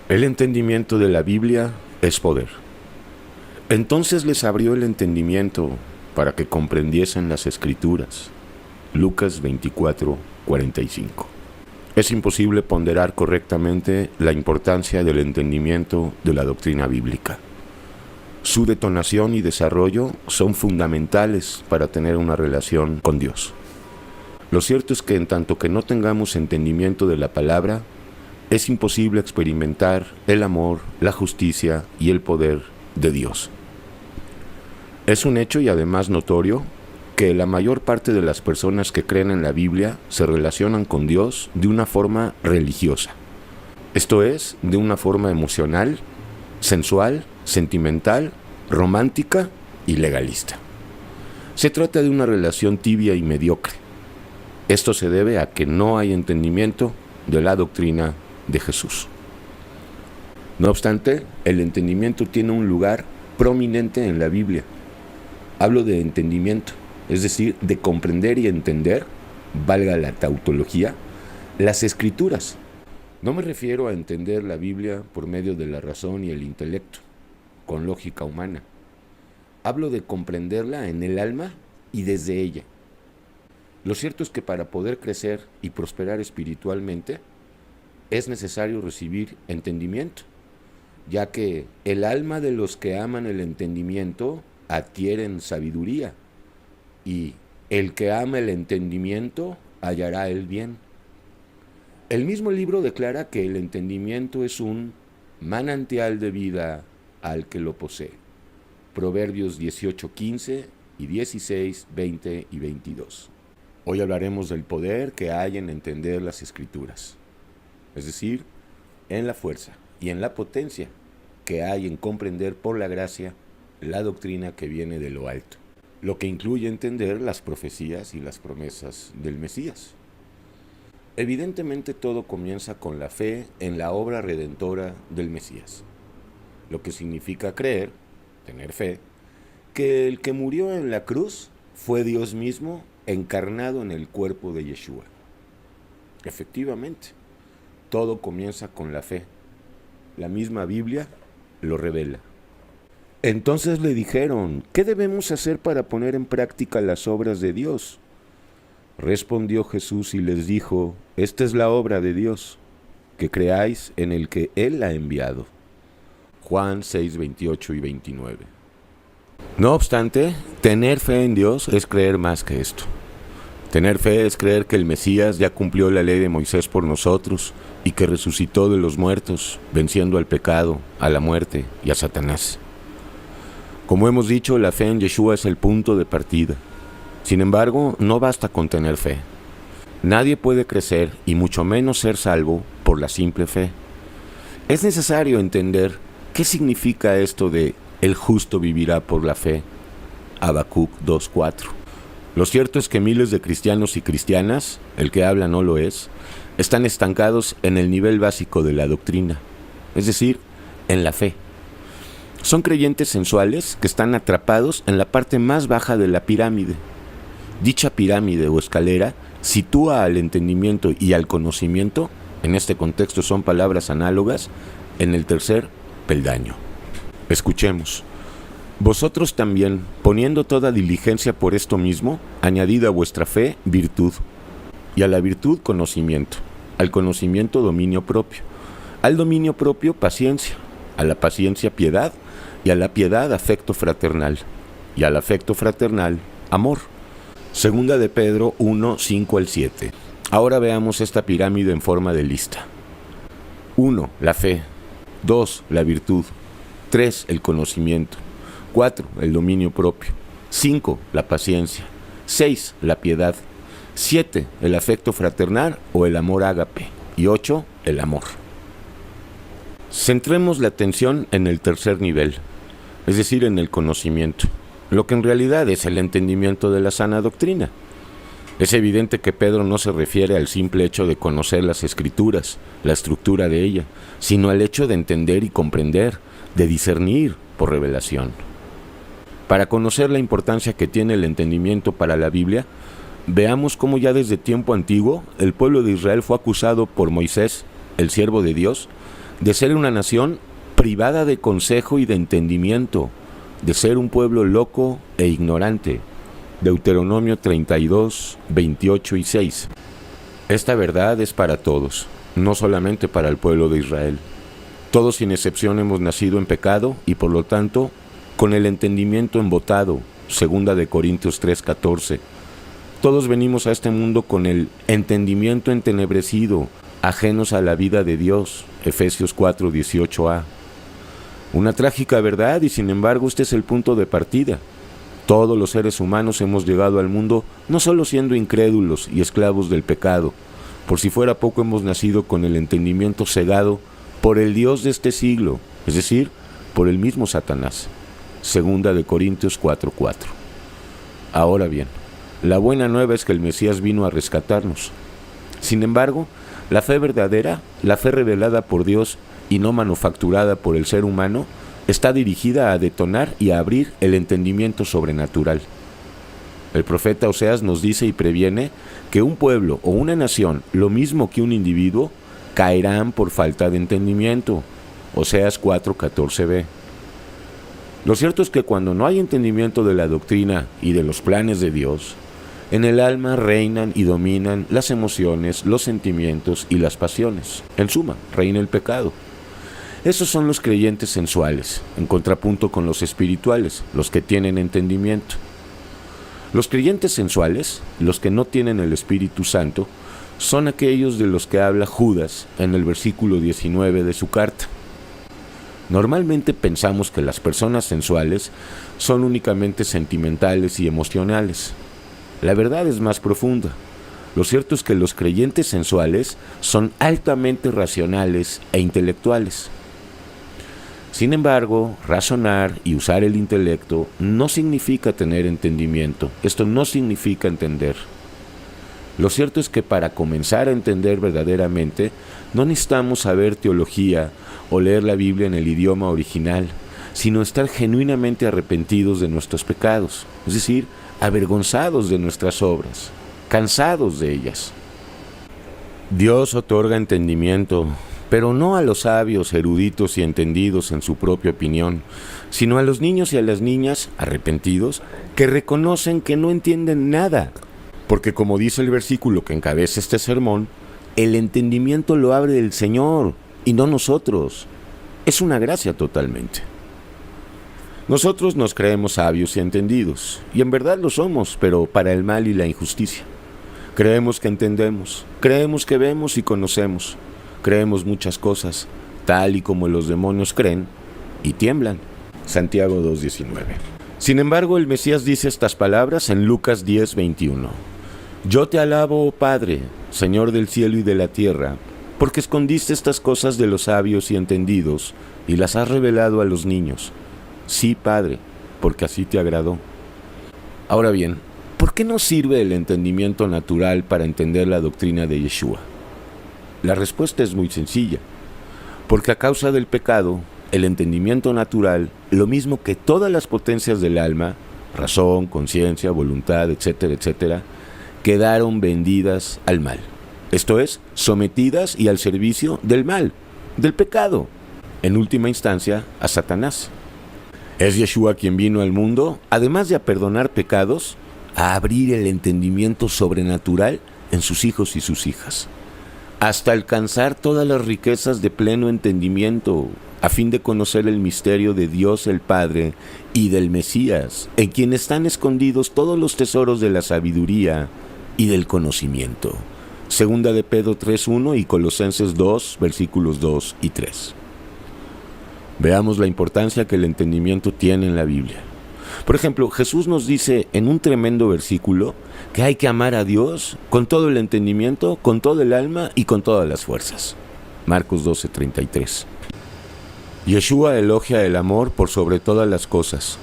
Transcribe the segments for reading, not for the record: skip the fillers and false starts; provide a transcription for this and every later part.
El entendimiento de la Biblia es poder. Entonces les abrió el entendimiento para que comprendiesen las Escrituras. Lucas 24:45. Es imposible ponderar correctamente la importancia del entendimiento de la doctrina bíblica. Su detonación y desarrollo son fundamentales para tener una relación con Dios. Lo cierto es que en tanto que no tengamos entendimiento de la palabra, es imposible experimentar el amor, la justicia y el poder de Dios. Es un hecho y además notorio que la mayor parte de las personas que creen en la Biblia se relacionan con Dios de una forma religiosa. Esto es, de una forma emocional, sensual, sentimental, romántica y legalista. Se trata de una relación tibia y mediocre. Esto se debe a que no hay entendimiento de la doctrina de Jesús. No obstante, el entendimiento tiene un lugar prominente en la Biblia. Hablo de entendimiento, es decir, de comprender y entender, valga la tautología, las Escrituras. No me refiero a entender la Biblia por medio de la razón y el intelecto, con lógica humana. Hablo de comprenderla en el alma y desde ella. Lo cierto es que para poder crecer y prosperar espiritualmente, es necesario recibir entendimiento, ya que el alma de los que aman el entendimiento adquieren sabiduría, y el que ama el entendimiento hallará el bien. El mismo libro declara que el entendimiento es un manantial de vida al que lo posee. Proverbios 18:15 y 16, 20 y 22. Hoy hablaremos del poder que hay en entender las Escrituras, es decir, en la fuerza y en la potencia que hay en comprender por la gracia la doctrina que viene de lo alto, lo que incluye entender las profecías y las promesas del Mesías. Evidentemente todo comienza con la fe en la obra redentora del Mesías, lo que significa creer, tener fe, que el que murió en la cruz fue Dios mismo encarnado en el cuerpo de Yeshua. Efectivamente, todo comienza con la fe. La misma Biblia lo revela. Entonces le dijeron, ¿qué debemos hacer para poner en práctica las obras de Dios? Respondió Jesús y les dijo, esta es la obra de Dios, que creáis en el que Él ha enviado. Juan 6, 28 y 29. No obstante, tener fe en Dios es creer más que esto. Tener fe es creer que el Mesías ya cumplió la ley de Moisés por nosotros y que resucitó de los muertos, venciendo al pecado, a la muerte y a Satanás. Como hemos dicho, la fe en Yeshua es el punto de partida. Sin embargo, no basta con tener fe. Nadie puede crecer y mucho menos ser salvo por la simple fe. Es necesario entender qué significa esto de el justo vivirá por la fe. Habacuc 2:4. Lo cierto es que miles de cristianos y cristianas, el que habla no lo es, están estancados en el nivel básico de la doctrina, es decir, en la fe. Son creyentes sensuales que están atrapados en la parte más baja de la pirámide. Dicha pirámide o escalera sitúa al entendimiento y al conocimiento, en este contexto son palabras análogas, en el tercer peldaño. Escuchemos. Vosotros también, poniendo toda diligencia por esto mismo, añadid a vuestra fe virtud, y a la virtud conocimiento, al conocimiento dominio propio, al dominio propio paciencia, a la paciencia piedad, y a la piedad afecto fraternal, y al afecto fraternal amor. Segunda de Pedro 1, 5 al 7. Ahora veamos esta pirámide en forma de lista. 1. La fe. 2. La virtud. 3. El conocimiento. 4. El dominio propio. 5. La paciencia. 6. La piedad. 7. El afecto fraternal o el amor ágape. Y 8. El amor. Centremos la atención en el tercer nivel, es decir, en el conocimiento, lo que en realidad es el entendimiento de la sana doctrina. Es evidente que Pedro no se refiere al simple hecho de conocer las Escrituras, la estructura de ella, sino al hecho de entender y comprender, de discernir por revelación. Para conocer la importancia que tiene el entendimiento para la Biblia, veamos cómo ya desde tiempo antiguo el pueblo de Israel fue acusado por Moisés, el siervo de Dios, de ser una nación privada de consejo y de entendimiento, de ser un pueblo loco e ignorante. Deuteronomio 32, 28 y 6. Esta verdad es para todos, no solamente para el pueblo de Israel. Todos sin excepción hemos nacido en pecado y por lo tanto con el entendimiento embotado. Segunda de Corintios 3:14. Todos venimos a este mundo con el entendimiento entenebrecido, ajenos a la vida de Dios. Efesios 4:18a. Una trágica verdad y sin embargo este es el punto de partida. Todos los seres humanos hemos llegado al mundo no solo siendo incrédulos y esclavos del pecado, por si fuera poco hemos nacido con el entendimiento cegado por el Dios de este siglo, es decir, por el mismo Satanás. Segunda de Corintios 4:4. Ahora bien, la buena nueva es que el Mesías vino a rescatarnos. Sin embargo, la fe verdadera, la fe revelada por Dios y no manufacturada por el ser humano, está dirigida a detonar y a abrir el entendimiento sobrenatural. El profeta Oseas nos dice y previene que un pueblo o una nación, lo mismo que un individuo, caerán por falta de entendimiento. Oseas 4:14b. Lo cierto es que cuando no hay entendimiento de la doctrina y de los planes de Dios, en el alma reinan y dominan las emociones, los sentimientos y las pasiones. En suma, reina el pecado. Esos son los creyentes sensuales, en contrapunto con los espirituales, los que tienen entendimiento. Los creyentes sensuales, los que no tienen el Espíritu Santo, son aquellos de los que habla Judas en el versículo 19 de su carta. Normalmente pensamos que las personas sensuales son únicamente sentimentales y emocionales. La verdad es más profunda. Lo cierto es que los creyentes sensuales son altamente racionales e intelectuales. Sin embargo, razonar y usar el intelecto no significa tener entendimiento. Esto no significa entender. Lo cierto es que para comenzar a entender verdaderamente, no necesitamos saber teología o leer la Biblia en el idioma original, sino estar genuinamente arrepentidos de nuestros pecados, es decir, avergonzados de nuestras obras, cansados de ellas. Dios otorga entendimiento, pero no a los sabios, eruditos y entendidos en su propia opinión, sino a los niños y a las niñas arrepentidos que reconocen que no entienden nada. Porque como dice el versículo que encabeza este sermón, el entendimiento lo abre el Señor y no nosotros. Es una gracia totalmente. Nosotros nos creemos sabios y entendidos, y en verdad lo somos, pero para el mal y la injusticia. Creemos que entendemos, creemos que vemos y conocemos, creemos muchas cosas, tal y como los demonios creen y tiemblan. Santiago 2:19. Sin embargo, el Mesías dice estas palabras en Lucas 10:21. Yo te alabo, oh Padre, Señor del cielo y de la tierra, porque escondiste estas cosas de los sabios y entendidos y las has revelado a los niños. Sí, Padre, porque así te agradó. Ahora bien, ¿por qué no sirve el entendimiento natural para entender la doctrina de Yeshua? La respuesta es muy sencilla. Porque a causa del pecado, el entendimiento natural, lo mismo que todas las potencias del alma, razón, conciencia, voluntad, etcétera, etcétera, quedaron vendidas al mal. Esto es, sometidas y al servicio del mal, del pecado, en última instancia, a Satanás. Es Yeshua quien vino al mundo, además de a perdonar pecados, a abrir el entendimiento sobrenatural en sus hijos y sus hijas, hasta alcanzar todas las riquezas de pleno entendimiento, a fin de conocer el misterio de Dios el Padre y del Mesías, en quien están escondidos todos los tesoros de la sabiduría y del conocimiento. Segunda de Pedro 3:1 y Colosenses 2, versículos 2 y 3. Veamos la importancia que el entendimiento tiene en la Biblia. Por ejemplo, Jesús nos dice en un tremendo versículo que hay que amar a Dios con todo el entendimiento, con todo el alma y con todas las fuerzas. Marcos 12:33. Yeshua elogia el amor por sobre todas las cosas,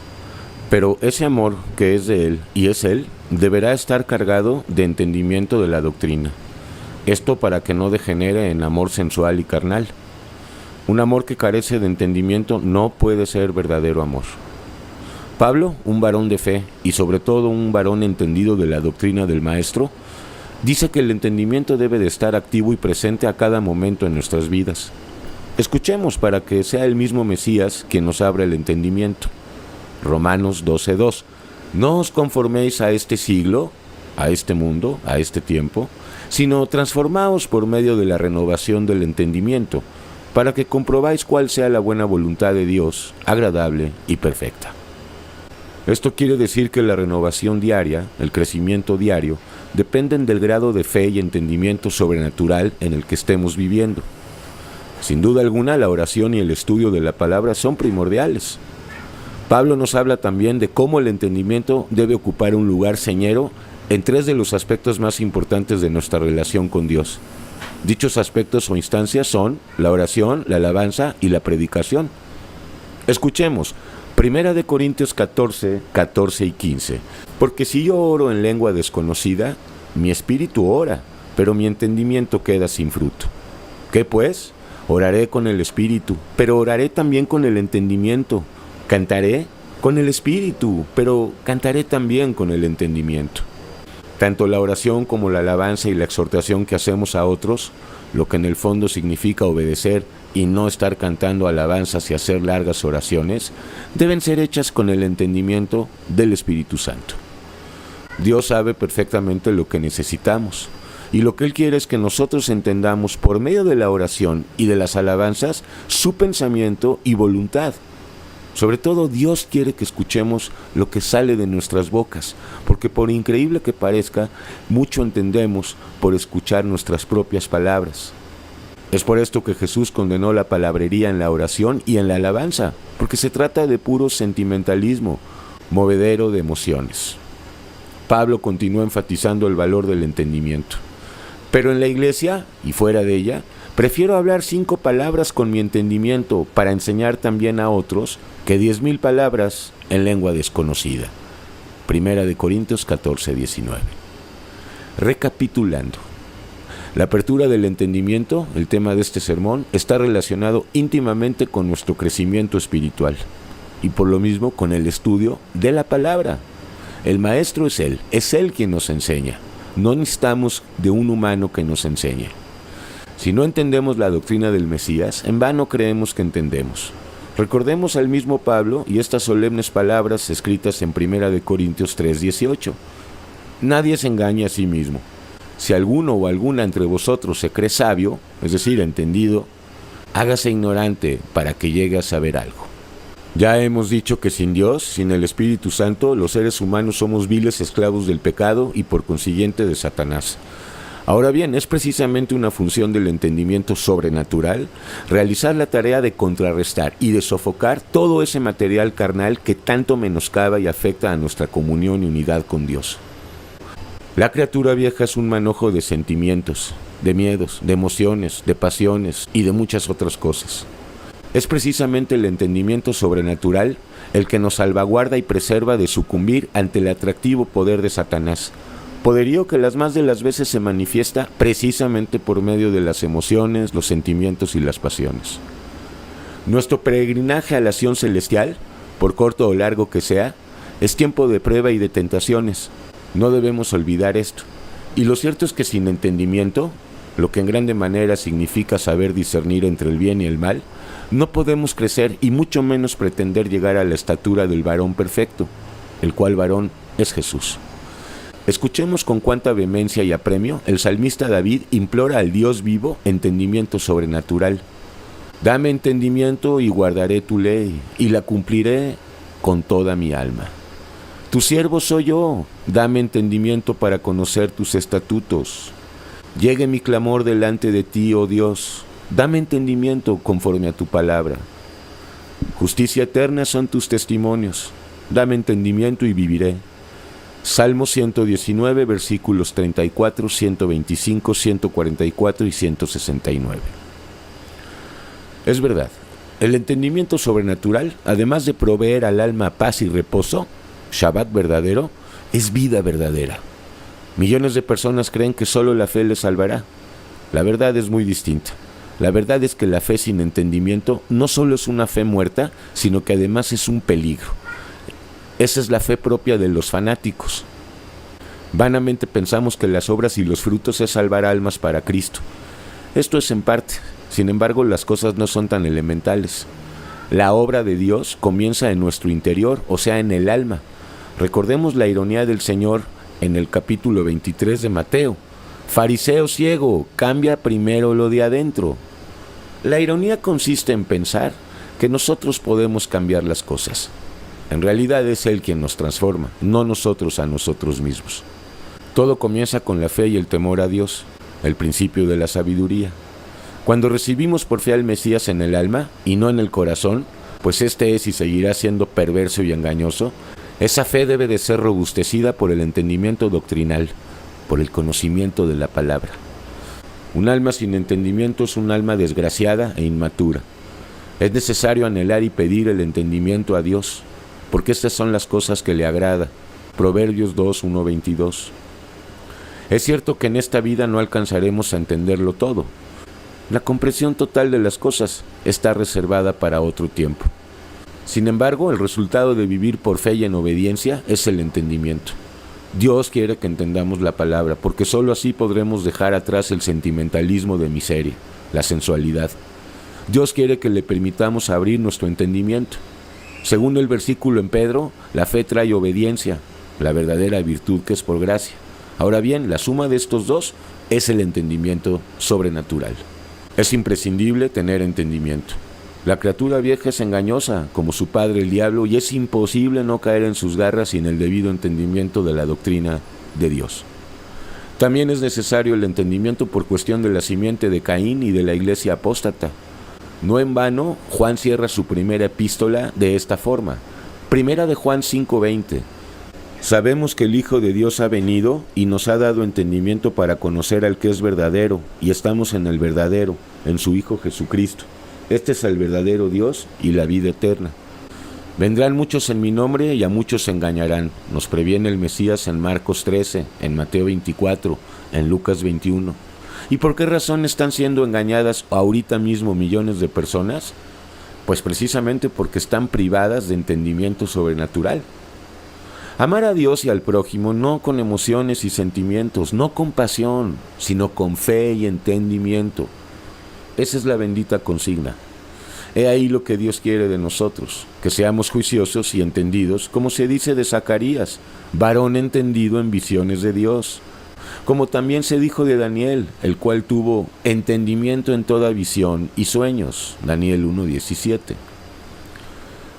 pero ese amor que es de Él y es Él, deberá estar cargado de entendimiento de la doctrina. Esto para que no degenere en amor sensual y carnal. Un amor que carece de entendimiento no puede ser verdadero amor. Pablo, un varón de fe y sobre todo un varón entendido de la doctrina del Maestro, dice que el entendimiento debe de estar activo y presente a cada momento en nuestras vidas. Escuchemos para que sea el mismo Mesías quien nos abra el entendimiento. Romanos 12:2. No os conforméis a este siglo, a este mundo, a este tiempo, sino transformaos por medio de la renovación del entendimiento, para que comprobáis cuál sea la buena voluntad de Dios, agradable y perfecta. Esto quiere decir que la renovación diaria, el crecimiento diario, dependen del grado de fe y entendimiento sobrenatural en el que estemos viviendo. Sin duda alguna, la oración y el estudio de la palabra son primordiales. Pablo nos habla también de cómo el entendimiento debe ocupar un lugar señero en 3 de los aspectos más importantes de nuestra relación con Dios. Dichos aspectos o instancias son la oración, la alabanza y la predicación. Escuchemos, 1 Corintios 14 y 15. Porque si yo oro en lengua desconocida, mi espíritu ora, pero mi entendimiento queda sin fruto. ¿Qué pues? Oraré con el espíritu, pero oraré también con el entendimiento. Cantaré con el espíritu, pero cantaré también con el entendimiento. Tanto la oración como la alabanza y la exhortación que hacemos a otros, lo que en el fondo significa obedecer y no estar cantando alabanzas y hacer largas oraciones, deben ser hechas con el entendimiento del Espíritu Santo. Dios sabe perfectamente lo que necesitamos, y lo que Él quiere es que nosotros entendamos por medio de la oración y de las alabanzas su pensamiento y voluntad. Sobre todo, Dios quiere que escuchemos lo que sale de nuestras bocas, porque por increíble que parezca, mucho entendemos por escuchar nuestras propias palabras. Es por esto que Jesús condenó la palabrería en la oración y en la alabanza, porque se trata de puro sentimentalismo, movedero de emociones. Pablo continúa enfatizando el valor del entendimiento. Pero en la iglesia, y fuera de ella, prefiero hablar 5 palabras con mi entendimiento para enseñar también a otros que 10,000 palabras en lengua desconocida. 1 Corintios 14:19. Recapitulando. La apertura del entendimiento, el tema de este sermón, está relacionado íntimamente con nuestro crecimiento espiritual y por lo mismo con el estudio de la palabra. El maestro es Él quien nos enseña. No necesitamos de un humano que nos enseñe. Si no entendemos la doctrina del Mesías, en vano creemos que entendemos. Recordemos al mismo Pablo y estas solemnes palabras escritas en 1 Corintios 3:18. Nadie se engaña a sí mismo. Si alguno o alguna entre vosotros se cree sabio, es decir, entendido, hágase ignorante para que llegue a saber algo. Ya hemos dicho que sin Dios, sin el Espíritu Santo, los seres humanos somos viles esclavos del pecado y por consiguiente de Satanás. Ahora bien, es precisamente una función del entendimiento sobrenatural realizar la tarea de contrarrestar y de sofocar todo ese material carnal que tanto menoscaba y afecta a nuestra comunión y unidad con Dios. La criatura vieja es un manojo de sentimientos, de miedos, de emociones, de pasiones y de muchas otras cosas. Es precisamente el entendimiento sobrenatural el que nos salvaguarda y preserva de sucumbir ante el atractivo poder de Satanás, poderío que las más de las veces se manifiesta precisamente por medio de las emociones, los sentimientos y las pasiones. Nuestro peregrinaje a la Sión celestial, por corto o largo que sea, es tiempo de prueba y de tentaciones. No debemos olvidar esto. Y lo cierto es que sin entendimiento, lo que en grande manera significa saber discernir entre el bien y el mal, no podemos crecer y mucho menos pretender llegar a la estatura del varón perfecto, el cual varón es Jesús. Escuchemos con cuánta vehemencia y apremio el salmista David implora al Dios vivo entendimiento sobrenatural. Dame entendimiento y guardaré tu ley, y la cumpliré con toda mi alma. Tu siervo soy yo, dame entendimiento para conocer tus estatutos. Llegue mi clamor delante de ti, oh Dios, dame entendimiento conforme a tu palabra. Justicia eterna son tus testimonios, dame entendimiento y viviré. Salmo 119, versículos 34, 125, 144 y 169. Es verdad, el entendimiento sobrenatural, además de proveer al alma paz y reposo, Shabbat verdadero, es vida verdadera. Millones de personas creen que solo la fe les salvará. La verdad es muy distinta. La verdad es que la fe sin entendimiento no solo es una fe muerta, sino que además es un peligro. Esa es la fe propia de los fanáticos. Vanamente pensamos que las obras y los frutos es salvar almas para Cristo. Esto es en parte, Sin embargo, las cosas no son tan elementales. La obra de Dios comienza en nuestro interior, o sea, en el alma. Recordemos la ironía del Señor en el capítulo 23 de Mateo. Fariseo ciego, cambia primero lo de adentro. La ironía consiste en pensar que nosotros podemos cambiar las cosas. En realidad es Él quien nos transforma, no nosotros a nosotros mismos. Todo comienza con la fe y el temor a Dios, el principio de la sabiduría. Cuando recibimos por fe al Mesías en el alma y no en el corazón, pues este es y seguirá siendo perverso y engañoso, esa fe debe de ser robustecida por el entendimiento doctrinal, por el conocimiento de la palabra. Un alma sin entendimiento es un alma desgraciada e inmatura. Es necesario anhelar y pedir el entendimiento a Dios, porque estas son las cosas que le agrada. Proverbios 2:1-22. Es cierto que en esta vida no alcanzaremos a entenderlo todo. La comprensión total de las cosas está reservada para otro tiempo. Sin embargo, el resultado de vivir por fe y en obediencia es el entendimiento. Dios quiere que entendamos la palabra, porque sólo así podremos dejar atrás el sentimentalismo de miseria, la sensualidad. Dios quiere que le permitamos abrir nuestro entendimiento. Según el versículo en Pedro, la fe trae obediencia, la verdadera virtud que es por gracia. Ahora bien, la suma de estos dos es el entendimiento sobrenatural. Es imprescindible tener entendimiento. La criatura vieja es engañosa, como su padre el diablo, y es imposible no caer en sus garras sin el debido entendimiento de la doctrina de Dios. También es necesario el entendimiento por cuestión de la simiente de Caín y de la iglesia apóstata. No en vano, Juan cierra su primera epístola de esta forma. Primera de Juan 5:20. Sabemos que el Hijo de Dios ha venido y nos ha dado entendimiento para conocer al que es verdadero, y estamos en el verdadero, en su Hijo Jesucristo. Este es el verdadero Dios y la vida eterna. Vendrán muchos en mi nombre y a muchos se engañarán. Nos previene el Mesías en Marcos 13, en Mateo 24, en Lucas 21. ¿Y por qué razón están siendo engañadas ahorita mismo millones de personas? Pues precisamente porque están privadas de entendimiento sobrenatural. Amar a Dios y al prójimo no con emociones y sentimientos, no con pasión, sino con fe y entendimiento. Esa es la bendita consigna. He ahí lo que Dios quiere de nosotros, que seamos juiciosos y entendidos, como se dice de Zacarías, varón entendido en visiones de Dios. Como también se dijo de Daniel, el cual tuvo entendimiento en toda visión y sueños, Daniel 1:17.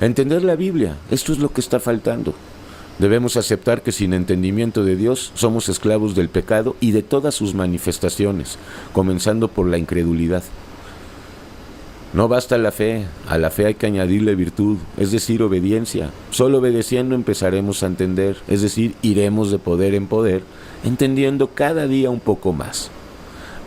Entender la Biblia, esto es lo que está faltando. Debemos aceptar que sin entendimiento de Dios somos esclavos del pecado y de todas sus manifestaciones, comenzando por la incredulidad. No basta la fe, a la fe hay que añadirle virtud, es decir, obediencia. Solo obedeciendo empezaremos a entender, es decir, iremos de poder en poder, entendiendo cada día un poco más.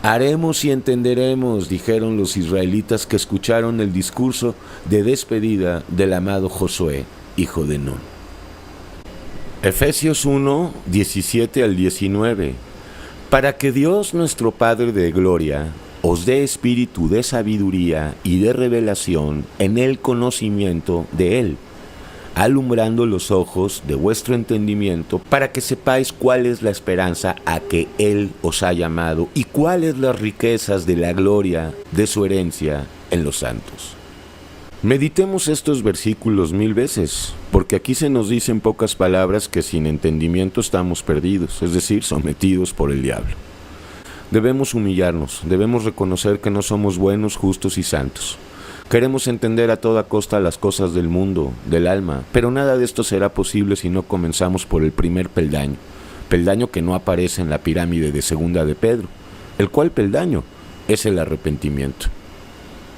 Haremos y entenderemos, dijeron los israelitas que escucharon el discurso de despedida del amado Josué, hijo de Nun. Efesios 1:17-19. Para que Dios nuestro Padre de gloria os dé espíritu de sabiduría y de revelación en el conocimiento de Él, alumbrando los ojos de vuestro entendimiento, para que sepáis cuál es la esperanza a que Él os ha llamado y cuáles las riquezas de la gloria de su herencia en los santos. Meditemos estos versículos 1000 veces, porque aquí se nos dice en pocas palabras que sin entendimiento estamos perdidos, es decir, sometidos por el diablo. Debemos humillarnos, debemos reconocer que no somos buenos, justos y santos. Queremos entender a toda costa las cosas del mundo, del alma, pero nada de esto será posible si no comenzamos por el primer peldaño que no aparece en la pirámide de segunda de Pedro, el cual peldaño es el arrepentimiento.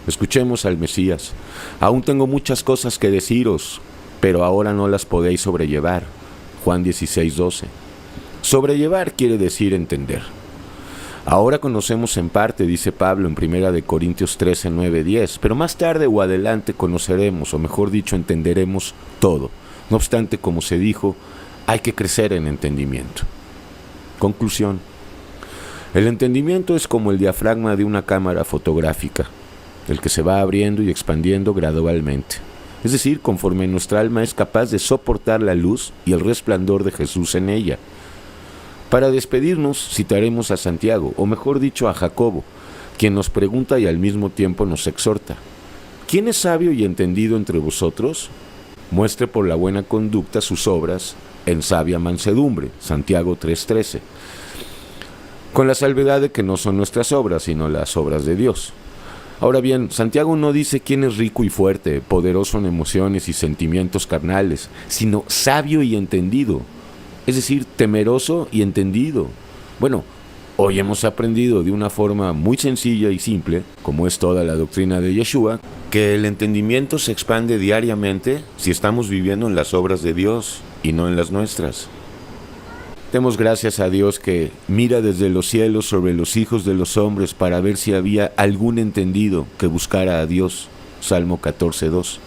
Escuchemos al Mesías. Aún tengo muchas cosas que deciros, pero ahora no las podéis sobrellevar. Juan 16:12. Sobrellevar quiere decir entender. Ahora conocemos en parte, dice Pablo en 1 Corintios 13, 9, 10, pero más tarde o adelante conoceremos, o mejor dicho, entenderemos todo. No obstante, como se dijo, hay que crecer en entendimiento. Conclusión. El entendimiento es como el diafragma de una cámara fotográfica, el que se va abriendo y expandiendo gradualmente. Es decir, conforme nuestra alma es capaz de soportar la luz y el resplandor de Jesús en ella. Para despedirnos, citaremos a Santiago, o mejor dicho, a Jacobo, quien nos pregunta y al mismo tiempo nos exhorta. ¿Quién es sabio y entendido entre vosotros? Muestre por la buena conducta sus obras en sabia mansedumbre. Santiago 3:13. Con la salvedad de que no son nuestras obras, sino las obras de Dios. Ahora bien, Santiago no dice quién es rico y fuerte, poderoso en emociones y sentimientos carnales, sino sabio y entendido, es decir, temeroso y entendido. Bueno, hoy hemos aprendido de una forma muy sencilla y simple, como es toda la doctrina de Yeshua, que el entendimiento se expande diariamente si estamos viviendo en las obras de Dios y no en las nuestras. Demos gracias a Dios que mira desde los cielos sobre los hijos de los hombres para ver si había algún entendido que buscara a Dios. Salmo 14:2.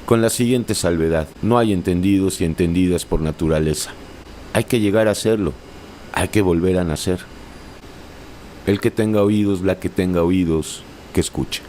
Con la siguiente salvedad: no hay entendidos y entendidas por naturaleza. Hay que llegar a serlo. Hay que volver a nacer. El que tenga oídos, la que tenga oídos, que escuche.